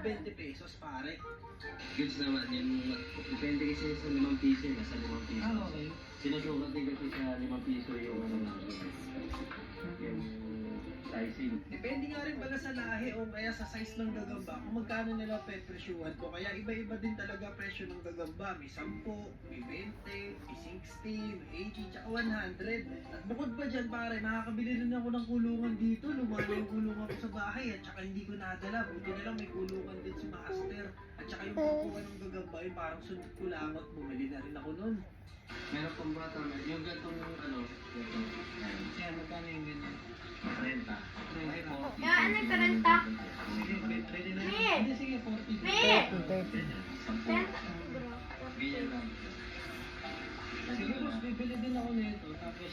20 pesos pare. Goods naman, yung depende kasi sa 5 piso, nasa 5 piso. Ah, okay. Sinusukat din kasi sa 5 piso yung ano namin. Yung sizing. Depende nga rin pala sa lahi o kaya sa size ng gagamba kung magkano nila pepresyuhan ko. Kaya iba-iba din talaga presyo ng gagamba. May 10, may 20, may 60, may 80, tsaka 100. At bukod pa dyan pare, makakabili rin ako ng kulungan dito. Lumala yung kulungan ko sa bahay at tsaka hindi ko nadala. Buti na lang may kulungan din si Master. At tsaka yung pagkuha ng gagamba, yung parang sunod ko lang at bumili na rin ako nun. Meron pang bata, yung gantong ano, gantong, ayun, Kaya magkano yung ganyan? 30. Ay, 40. Ya, ano yung 30? Sige, pwede na Me! yun. Hindi, sige, 40. Me! 10. Ganyan lang. Sige boss, bibili din ako nito. Tapos,